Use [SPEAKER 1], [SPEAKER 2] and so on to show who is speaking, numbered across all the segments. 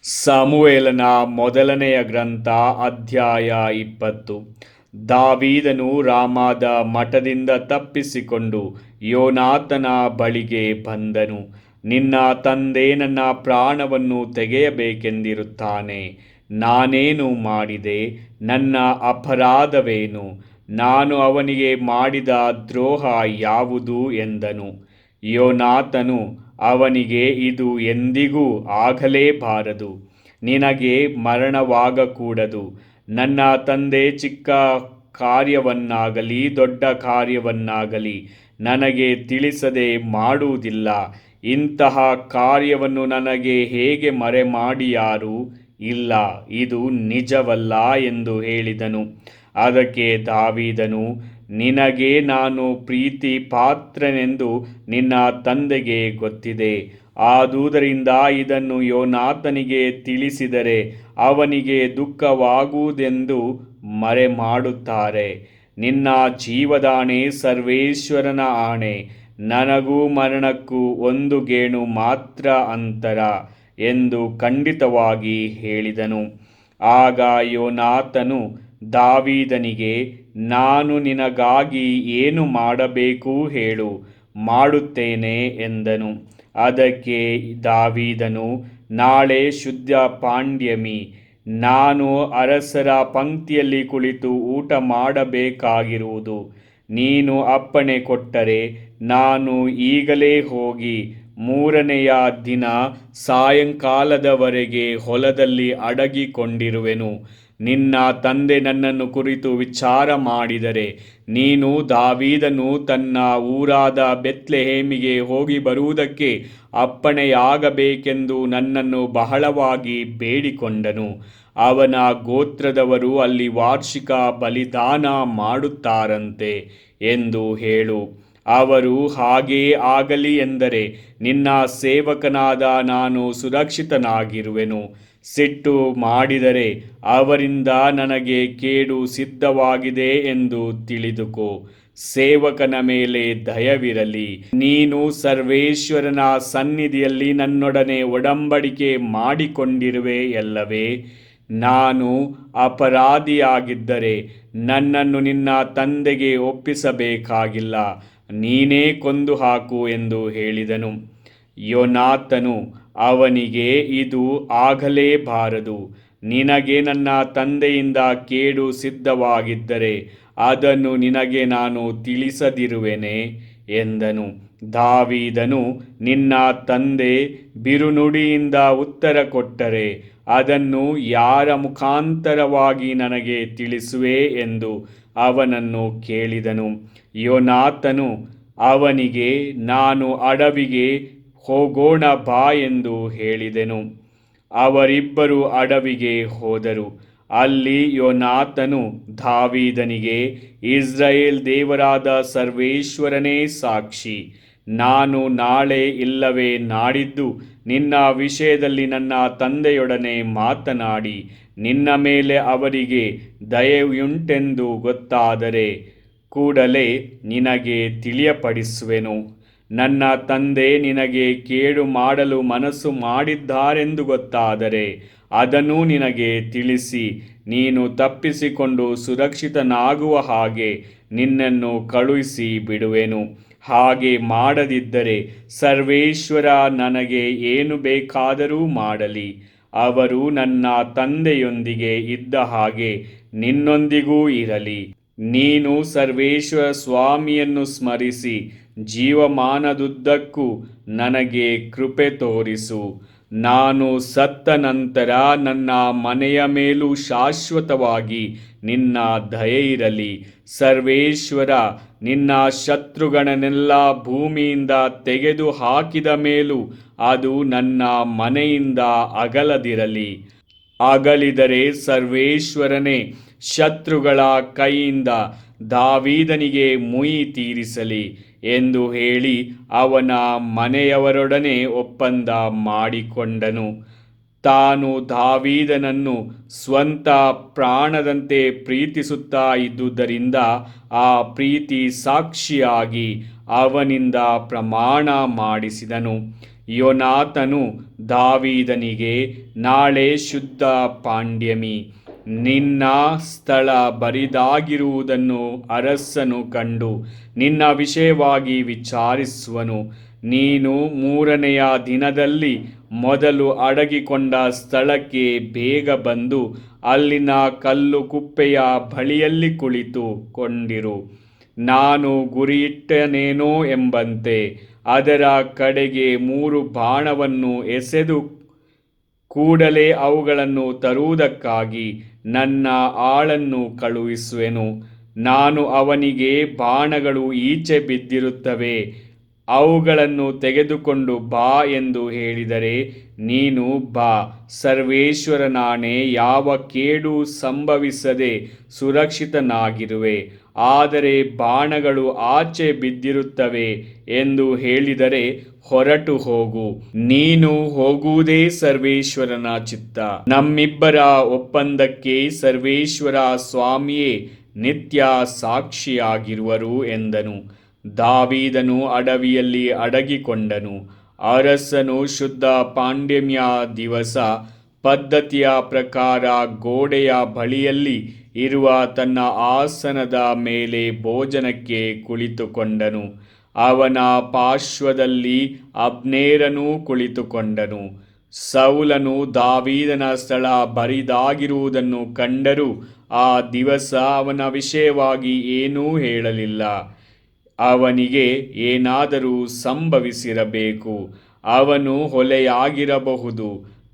[SPEAKER 1] ಸಮುವೇಲನ ಮೊದಲನೆಯ ಗ್ರಂಥ ಅಧ್ಯಾಯ 20. ದಾವೀದನು ರಾಮಾದ ಮಠದಿಂದ ತಪ್ಪಿಸಿಕೊಂಡು ಯೋನಾತನ ಬಳಿಗೆ ಬಂದನು. ನಿನ್ನ ತಂದೆ ನನ್ನ ಪ್ರಾಣವನ್ನು ತೆಗೆಯಬೇಕೆಂದಿರುತ್ತಾನೆ. ನಾನೇನು ಮಾಡಿದೆ? ನನ್ನ ಅಪರಾಧವೇನು? ನಾನು ಅವನಿಗೆ ಮಾಡಿದ ದ್ರೋಹ ಯಾವುದು ಎಂದನು. ಯೋನಾತನು ಅವನಿಗೆ, ಇದು ಎಂದಿಗೂ ಆಗಲೇಬಾರದು. ನಿನಗೆ ಮರಣವಾಗಕೂಡದು. ನನ್ನ ತಂದೆ ಚಿಕ್ಕ ಕಾರ್ಯವನ್ನಾಗಲಿ ದೊಡ್ಡ ಕಾರ್ಯವನ್ನಾಗಲಿ ನನಗೆ ತಿಳಿಸದೆ ಮಾಡುವುದಿಲ್ಲ. ಇಂತಹ ಕಾರ್ಯವನ್ನು ನನಗೆ ಹೇಗೆ ಮರೆಮಾಡಿಯಾರು? ಇಲ್ಲ, ಇದು ನಿಜವಲ್ಲ ಎಂದು ಹೇಳಿದನು. ಅದಕ್ಕೆ ದಾವೀದನು, ನಿನಗೆ ನಾನು ಪ್ರೀತಿ ಪಾತ್ರನೆಂದು ನಿನ್ನ ತಂದೆಗೆ ಗೊತ್ತಿದೆ. ಆದುದರಿಂದ ಇದನ್ನು ಯೋನಾತನಿಗೆ ತಿಳಿಸಿದರೆ ಅವನಿಗೆ ದುಃಖವಾಗುವುದೆಂದು ಮರೆಮಾಡುತ್ತಾರೆ. ನಿನ್ನ ಜೀವದಾಣೆ, ಸರ್ವೇಶ್ವರನ ಆಣೆ, ನನಗೂ ಮರಣಕ್ಕೂ ಒಂದು ಗೇಣು ಮಾತ್ರ ಅಂತರ ಎಂದು ಖಂಡಿತವಾಗಿ ಹೇಳಿದನು. ಆಗ ಯೋನಾತನು ದಾವೀದನಿಗೆ, ನಾನು ನಿನಗಾಗಿ ಏನು ಮಾಡಬೇಕು ಹೇಳು, ಮಾಡುತ್ತೇನೆ ಎಂದನು. ಅದಕ್ಕೆ ದಾವೀದನು, ನಾಳೆ ಶುದ್ಧ ಪಾಂಡ್ಯಮಿ. ನಾನು ಅರಸರ ಪಂಕ್ತಿಯಲ್ಲಿ ಕುಳಿತು ಊಟ ಮಾಡಬೇಕಾಗಿರುವುದು. ನೀನು ಅಪ್ಪಣೆ ಕೊಟ್ಟರೆ ನಾನು ಈಗಲೇ ಹೋಗಿ 3ನೆಯ ದಿನ ಸಾಯಂಕಾಲದವರೆಗೆ ಹೊಲದಲ್ಲಿ ಅಡಗಿಕೊಂಡಿರುವೆನು. ನಿನ್ನ ತಂದೆ ನನ್ನನ್ನು ಕುರಿತು ವಿಚಾರ ಮಾಡಿದರೆ, ನೀನು ದಾವೀದನು ತನ್ನ ಊರಾದ ಬೆತ್ಲೆಹೇಮಿಗೆ ಹೋಗಿ ಬರುವುದಕ್ಕೆ ಅಪ್ಪಣೆಯಾಗಬೇಕೆಂದು ನನ್ನನ್ನು ಬಹಳವಾಗಿ ಬೇಡಿಕೊಂಡನು. ಅವನ ಗೋತ್ರದವರು ಅಲ್ಲಿ ವಾರ್ಷಿಕ ಬಲಿದಾನ ಮಾಡುತ್ತಾರಂತೆ ಎಂದು ಹೇಳು. ಅವರು ಹಾಗೇ ಆಗಲಿ ಎಂದರೆ ನಿನ್ನ ಸೇವಕನಾದ ನಾನು ಸುರಕ್ಷಿತನಾಗಿರುವೆನು. ಸಿಟ್ಟು ಮಾಡಿದರೆ ಅವರಿಂದ ನನಗೆ ಕೇಡು ಸಿದ್ಧವಾಗಿದೆ ಎಂದು ತಿಳಿದುಕೋ. ಸೇವಕನ ಮೇಲೆ ದಯವಿರಲಿ. ನೀನು ಸರ್ವೇಶ್ವರನ ಸನ್ನಿಧಿಯಲ್ಲಿ ನನ್ನೊಡನೆ ಒಡಂಬಡಿಕೆ ಮಾಡಿಕೊಂಡಿರುವೆಯಲ್ಲವೇ? ನಾನು ಅಪರಾಧಿಯಾಗಿದ್ದರೆ ನನ್ನನ್ನು ನಿನ್ನ ತಂದೆಗೆ ಒಪ್ಪಿಸಬೇಕಾಗಿಲ್ಲ. ನೀನೇ ಕೊಂದು ಹಾಕು ಎಂದು ಹೇಳಿದನು. ಯೋನಾತನು ಅವನಿಗೆ, ಇದು ಆಗಲೇಬಾರದು. ನಿನಗೆ ನನ್ನ ತಂದೆಯಿಂದ ಕೇಡು ಸಿದ್ಧವಾಗಿದ್ದರೆ ಅದನ್ನು ನಿನಗೆ ನಾನು ತಿಳಿಸದಿರುವೆನೆ ಎಂದನು. ದಾವೀದನು, ನಿನ್ನ ತಂದೆ ಬಿರುನುಡಿಯಿಂದ ಉತ್ತರ ಕೊಟ್ಟರೆ ಅದನ್ನು ಯಾರ ಮುಖಾಂತರವಾಗಿ ನನಗೆ ತಿಳಿಸುವೆ ಎಂದು ಅವನನ್ನು ಕೇಳಿದನು. ಯೋನಾತನು ಅವನಿಗೆ, ನಾನು ಅಡವಿಗೆ ಹೋಗೋಣ ಬಾ ಎಂದು ಹೇಳಿದೆನು. ಅವರಿಬ್ಬರು ಅಡವಿಗೆ ಹೋದರು. ಅಲ್ಲಿ ಯೋನಾತನು ದಾವೀದನಿಗೆ, ಇಸ್ರಾಯೇಲ್ ದೇವರಾದ ಸರ್ವೇಶ್ವರನೇ ಸಾಕ್ಷಿ, ನಾನು ನಾಳೆ ಇಲ್ಲವೇ ನಾಡಿದ್ದು ನಿನ್ನ ವಿಷಯದಲ್ಲಿ ನನ್ನ ತಂದೆಯೊಡನೆ ಮಾತನಾಡಿ ನಿನ್ನ ಮೇಲೆ ಅವರಿಗೆ ದಯೆಯುಂಟೆಂದು ಗೊತ್ತಾದರೆ ಕೂಡಲೇ ನಿನಗೆ ತಿಳಿಯಪಡಿಸುವೆನು. ನನ್ನ ತಂದೆ ನಿನಗೆ ಕೇಡು ಮಾಡಲು ಮನಸ್ಸು ಮಾಡಿದ್ದಾರೆಂದು ಗೊತ್ತಾದರೆ ಅದನ್ನು ನಿನಗೆ ತಿಳಿಸಿ ನೀನು ತಪ್ಪಿಸಿಕೊಂಡು ಸುರಕ್ಷಿತನಾಗುವ ಹಾಗೆ ನಿನ್ನನ್ನು ಕಳುಹಿಸಿ ಬಿಡುವೆನು. ಹಾಗೆ ಮಾಡದಿದ್ದರೆ ಸರ್ವೇಶ್ವರ ನನಗೆ ಏನು ಬೇಕಾದರೂ ಮಾಡಲಿ. ಅವರು ನನ್ನ ತಂದೆಯೊಂದಿಗೆ ಇದ್ದ ಹಾಗೆ ನಿನ್ನೊಂದಿಗೂ ಇರಲಿ. ನೀನು ಸರ್ವೇಶ್ವರ ಸ್ವಾಮಿಯನ್ನು ಸ್ಮರಿಸಿ ಜೀವಮಾನದುದ್ದಕ್ಕೂ ನನಗೆ ಕೃಪೆ ತೋರಿಸು. ನಾನು ಸತ್ತ ನಂತರ ನನ್ನ ಮನೆಯ ಮೇಲೂ ಶಾಶ್ವತವಾಗಿ ನಿನ್ನ ದಯೆ ಇರಲಿ. ಸರ್ವೇಶ್ವರ, ನಿನ್ನ ಶತ್ರುಗಳನ್ನೆಲ್ಲ ಭೂಮಿಯಿಂದ ತೆಗೆದು ಹಾಕಿದ ಮೇಲೂ ಅದು ನನ್ನ ಮನೆಯಿಂದ ಅಗಲದಿರಲಿ. ಅಗಲಿದರೆ ಸರ್ವೇಶ್ವರನೇ ಶತ್ರುಗಳ ಕೈಯಿಂದ ದಾವೀದನಿಗೆ ಮುಯಿ ತೀರಿಸಲಿ ಎಂದು ಹೇಳಿ ಅವನ ಮನೆಯವರೊಡನೆ ಒಪ್ಪಂದ ಮಾಡಿಕೊಂಡನು. ತಾನು ದಾವೀದನನ್ನು ಸ್ವಂತ ಪ್ರಾಣದಂತೆ ಪ್ರೀತಿಸುತ್ತಾ ಇದ್ದುದರಿಂದ ಆ ಪ್ರೀತಿ ಸಾಕ್ಷಿಯಾಗಿ ಅವನಿಂದ ಪ್ರಮಾಣ ಮಾಡಿಸಿದನು. ಯೋನಾತನು ದಾವೀದನಿಗೆ, ನಾಳೆ ಶುದ್ಧ ಪಾಂಡ್ಯಮಿ, ನಿನ್ನ ಸ್ಥಳ ಬರಿದಾಗಿರುವುದನ್ನು ಅರಸನು ಕಂಡು ನಿನ್ನ ವಿಷಯವಾಗಿ ವಿಚಾರಿಸುವನು. ನೀನು 3ನೆಯ ದಿನದಲ್ಲಿ ಮೊದಲು ಅಡಗಿಕೊಂಡ ಸ್ಥಳಕ್ಕೆ ಬೇಗ ಬಂದು ಅಲ್ಲಿನ ಕಲ್ಲು ಕುಪ್ಪೆಯ ಬಳಿಯಲ್ಲಿ ಕುಳಿತುಕೊಂಡಿರು. ನಾನು ಗುರಿಯಿಟ್ಟನೇನೋ ಎಂಬಂತೆ ಅದರ ಕಡೆಗೆ 3 ಬಾಣವನ್ನು ಎಸೆದು ಕೂಡಲೇ ಅವುಗಳನ್ನು ತರುವುದಕ್ಕಾಗಿ ನನ್ನ ಆಳನ್ನು ಕಳುಹಿಸುವೆನು. ನಾನು ಅವನಿಗೆ, ಬಾಣಗಳು ಈಚೆ ಬಿದ್ದಿರುತ್ತವೆ, ಅವುಗಳನ್ನು ತೆಗೆದುಕೊಂಡು ಬಾ ಎಂದು ಹೇಳಿದರೆ, ನೀನು ಬಾ, ಸರ್ವೇಶ್ವರನಾಣೆ, ಯಾವ ಕೇಡು ಸಂಭವಿಸದೆ ಸುರಕ್ಷಿತನಾಗಿರುವೆ. ಆದರೆ ಬಾಣಗಳು ಆಚೆ ಬಿದ್ದಿರುತ್ತವೆ ಎಂದು ಹೇಳಿದರೆ ಹೊರಟು ಹೋಗು. ನೀನು ಹೋಗುವುದೇ ಸರ್ವೇಶ್ವರನ ಚಿತ್ತ. ನಮ್ಮಿಬ್ಬರ ಒಪ್ಪಂದಕ್ಕೆ ಸರ್ವೇಶ್ವರ ಸ್ವಾಮಿಯೇ ನಿತ್ಯ ಸಾಕ್ಷಿಯಾಗಿರುವರು ಎಂದನು. ದಾವೀದನು ಅಡವಿಯಲ್ಲಿ ಅಡಗಿಕೊಂಡನು. ಅರಸನು ಶುದ್ಧ ಪಾಂಡ್ಯಮಿಯ ದಿವಸ ಪದ್ಧತಿಯ ಪ್ರಕಾರ ಗೋಡೆಯ ಬಳಿಯಲ್ಲಿ ಇರುವ ತನ್ನ ಆಸನದ ಮೇಲೆ ಭೋಜನಕ್ಕೆ ಕುಳಿತುಕೊಂಡನು. ಅವನ ಪಾರ್ಶ್ವದಲ್ಲಿ ಅಬ್ನೇರನೂ ಕುಳಿತುಕೊಂಡನು. ಸೌಲನು ದಾವೀದನ ಸ್ಥಳ ಬರಿದಾಗಿರುವುದನ್ನು ಕಂಡರೂ ಆ ದಿವಸ ಅವನ ವಿಷಯವಾಗಿ ಏನೂ ಹೇಳಲಿಲ್ಲ. ಅವನಿಗೆ ಏನಾದರೂ ಸಂಭವಿಸಿರಬೇಕು, ಅವನು ಹೊಲೆಯಾಗಿರಬಹುದು,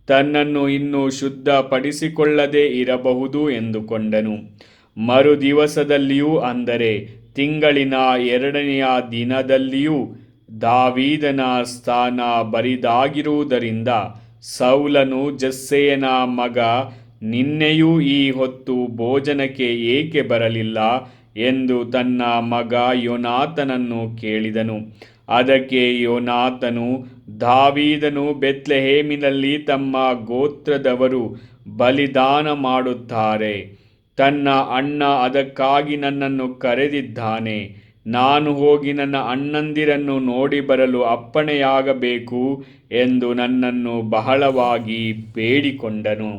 [SPEAKER 1] ತನ್ನನ್ನು ಇನ್ನೂ ಶುದ್ಧಪಡಿಸಿಕೊಳ್ಳದೆ ಇರಬಹುದು ಎಂದುಕೊಂಡನು. ಮರುದಿವಸದಲ್ಲಿಯೂ, ಅಂದರೆ ತಿಂಗಳಿನ 2ನೆಯ ದಿನದಲ್ಲಿಯೂ ದಾವೀದನ ಸ್ಥಾನ ಬರಿದಾಗಿರುವುದರಿಂದ ಸೌಲನು ಜೆಸ್ಸೆಯನ ಮಗ, ನಿನ್ನೆಯೂ ಈ ಹೊತ್ತು ಭೋಜನಕ್ಕೆ ಏಕೆ ಬರಲಿಲ್ಲ ಎಂದು ತನ್ನ ಮಗ ಯೋನಾತನನ್ನು ಕೇಳಿದನು. ಅದಕ್ಕೆ ಯೋನಾತನು, ದಾವೀದನು ಬೆತ್ಲೆಹೇಮಿನಲ್ಲಿ ತಮ್ಮ ಗೋತ್ರದವರು ಬಲಿದಾನ ಮಾಡುತ್ತಾರೆ. ತನ್ನ ಅಣ್ಣ ಅದಕ್ಕಾಗಿ ನನ್ನನ್ನು ಕರೆದಿದ್ದಾನೆ. ನಾನು ಹೋಗಿ ನನ್ನ ಅಣ್ಣಂದಿರನ್ನು ನೋಡಿ ಬರಲು ಅಪ್ಪಣೆಯಾಗಬೇಕು ಎಂದು ನನ್ನನ್ನು ಬಹಳವಾಗಿ ಬೇಡಿಕೊಂಡನು.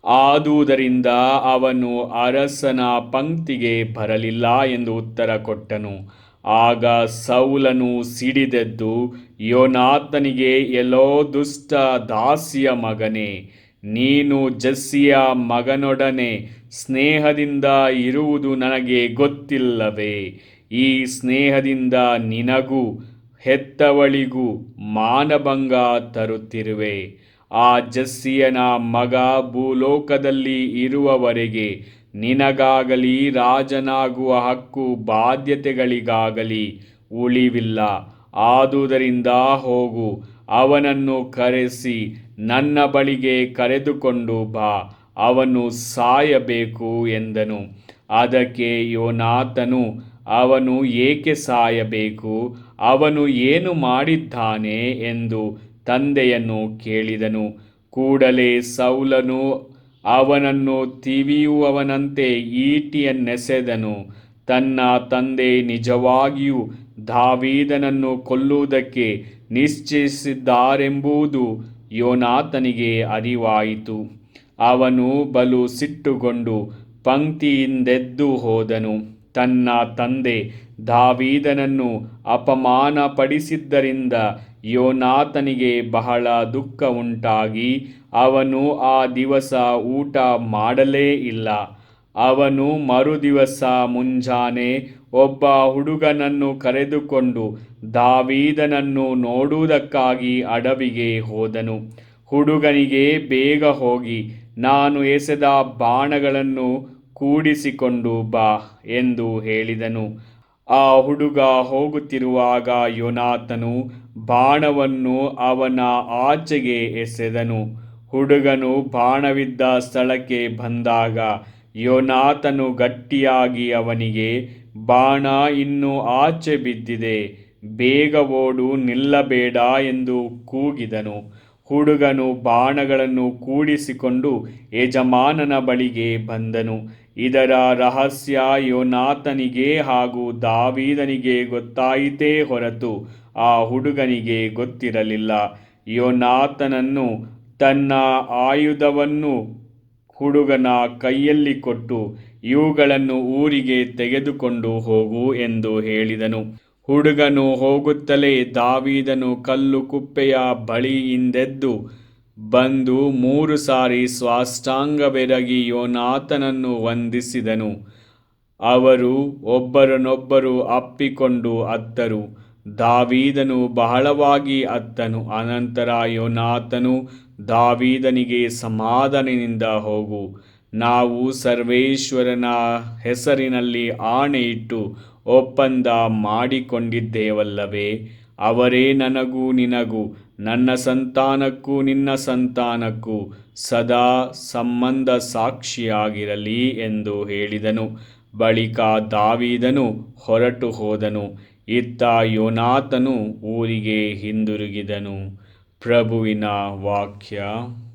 [SPEAKER 1] ಆದುದರಿಂದ ಅವನು ಅರಸನ ಪಂಕ್ತಿಗೆ ಬರಲಿಲ್ಲ ಎಂದು ಉತ್ತರ ಕೊಟ್ಟನು. ಆಗ ಸೌಲನು ಸಿಡಿದೆದ್ದು ಯೋನಾತನಿಗೆ, ಎಲ್ಲೋ ದುಷ್ಟ ದಾಸಿಯ ಮಗನೇ, ನೀನು ಜೆಸ್ಸೆಯ ಮಗನೊಡನೆ ಸ್ನೇಹದಿಂದ ಇರುವುದು ನನಗೆ ಗೊತ್ತಿಲ್ಲವೇ? ಈ ಸ್ನೇಹದಿಂದ ನಿನಗೂ ಹೆತ್ತವಳಿಗೂ ಮಾನಭಂಗ ತರುತ್ತಿರುವೆ. ಆ ಜೆಸ್ಸೆಯನ ಮಗ ಭೂಲೋಕದಲ್ಲಿ ಇರುವವರೆಗೆ ನಿನಗಾಗಲಿ ರಾಜನಾಗುವ ಹಕ್ಕು ಬಾಧ್ಯತೆಗಳಿಗಾಗಲಿ ಉಳಿವಿಲ್ಲ. ಆದುದರಿಂದ ಹೋಗು, ಅವನನ್ನು ಕರೆಸಿ ನನ್ನ ಬಳಿಗೆ ಕರೆದುಕೊಂಡು ಬಾ, ಅವನು ಸಾಯಬೇಕು ಎಂದನು. ಅದಕ್ಕೆ ಯೋನಾತನು, ಅವನು ಏಕೆ ಸಾಯಬೇಕು? ಅವನು ಏನು ಮಾಡಿದ್ದಾನೆ ಎಂದು ತಂದೆಯನ್ನು ಕೇಳಿದನು. ಕೂಡಲೇ ಸೌಲನು ಅವನನ್ನು ತಿವಿಯುವವನಂತೆ ಈಟಿಯನ್ನೆಸೆದನು. ತನ್ನ ತಂದೆ ನಿಜವಾಗಿಯೂ ದಾವೀದನನ್ನು ಕೊಲ್ಲುವುದಕ್ಕೆ ನಿಶ್ಚಯಿಸಿದ್ದಾರೆಂಬುದು ಯೋನಾತನಿಗೆ ಅರಿವಾಯಿತು. ಅವನು ಬಲು ಸಿಟ್ಟುಗೊಂಡು ಪಂಕ್ತಿಯಿಂದೆದ್ದು ಹೋದನು. ತನ್ನ ತಂದೆ ದಾವೀದನನ್ನು ಅಪಮಾನಪಡಿಸಿದ್ದರಿಂದ ಯೋನಾತನಿಗೆ ಬಹಳ ದುಃಖ ಉಂಟಾಗಿ ಅವನು ಆ ದಿವಸ ಊಟ ಮಾಡಲೇ ಇಲ್ಲ. ಅವನು ಮರುದಿವಸ ಮುಂಜಾನೆ ಒಬ್ಬ ಹುಡುಗನನ್ನು ಕರೆದುಕೊಂಡು ದಾವೀದನನ್ನು ನೋಡುವುದಕ್ಕಾಗಿ ಅಡವಿಗೆ ಹೋದನು. ಹುಡುಗನಿಗೆ, ಬೇಗ ಹೋಗಿ ನಾನು ಎಸೆದ ಬಾಣಗಳನ್ನು ಕೂಡಿಸಿಕೊಂಡು ಬಾ ಎಂದು ಹೇಳಿದನು. ಆ ಹುಡುಗ ಹೋಗುತ್ತಿರುವಾಗ ಯೋನಾತನು ಬಾಣವನ್ನು ಅವನ ಆಚೆಗೆ ಎಸೆದನು. ಹುಡುಗನು ಬಾಣವಿದ್ದ ಸ್ಥಳಕ್ಕೆ ಬಂದಾಗ ಯೋನಾತನು ಗಟ್ಟಿಯಾಗಿ ಅವನಿಗೆ, ಬಾಣ ಇನ್ನೂ ಆಚೆ ಬಿದ್ದಿದೆ, ಬೇಗ ಓಡು, ನಿಲ್ಲಬೇಡ ಎಂದು ಕೂಗಿದನು. ಹುಡುಗನು ಬಾಣಗಳನ್ನು ಕೂಡಿಸಿಕೊಂಡು ಯಜಮಾನನ ಬಳಿಗೆ ಬಂದನು. ಇದರ ರಹಸ್ಯ ಯೋನಾತನಿಗೆ ಹಾಗೂ ದಾವೀದನಿಗೆ ಗೊತ್ತಾಯಿತೇ ಹೊರತು ಆ ಹುಡುಗನಿಗೆ ಗೊತ್ತಿರಲಿಲ್ಲ. ಯೋನಾತನನ್ನು ತನ್ನ ಆಯುಧವನ್ನು ಹುಡುಗನ ಕೈಯಲ್ಲಿ ಕೊಟ್ಟು, ಇವುಗಳನ್ನು ಊರಿಗೆ ತೆಗೆದುಕೊಂಡು ಹೋಗು ಎಂದು ಹೇಳಿದನು. ಹುಡುಗನು ಹೋಗುತ್ತಲೇ ದಾವೀದನು ಕಲ್ಲು ಕುಪ್ಪೆಯ ಬಳಿಯಿಂದೆದ್ದು ಬಂದು 3 ಸಾರಿ ಸಾಷ್ಟಾಂಗವೆರಗಿ ಯೋನಾತನನ್ನು ವಂದಿಸಿದನು. ಅವರು ಒಬ್ಬರನ್ನೊಬ್ಬರು ಅಪ್ಪಿಕೊಂಡು ಅತ್ತರು. ದಾವೀದನು ಬಹಳವಾಗಿ ಅತ್ತನು. ಅನಂತರ ಯೋನಾತನು ದಾವೀದನಿಗೆ, ಸಮಾಧಾನದಿಂದ ಹೋಗು, ನಾವು ಸರ್ವೇಶ್ವರನ ಹೆಸರಿನಲ್ಲಿ ಆಣೆಯಿಟ್ಟು ಒಪ್ಪಂದ ಮಾಡಿಕೊಂಡಿದ್ದೇವಲ್ಲವೇ? ಅವರೇ ನನಗೂ ನಿನಗೂ, ನನ್ನ ಸಂತಾನಕ್ಕೂ ನಿನ್ನ ಸಂತಾನಕ್ಕೂ ಸದಾ ಸಂಬಂಧ ಸಾಕ್ಷಿಯಾಗಿರಲಿ ಎಂದು ಹೇಳಿದನು. ಬಳಿಕ ದಾವೀದನು ಹೊರಟು ಹೋದನು. ಇತ್ತ ಯೋನಾತನು ಊರಿಗೆ ಹಿಂದಿರುಗಿದನು. ಪ್ರಭುವಿನ ವಾಕ್ಯ.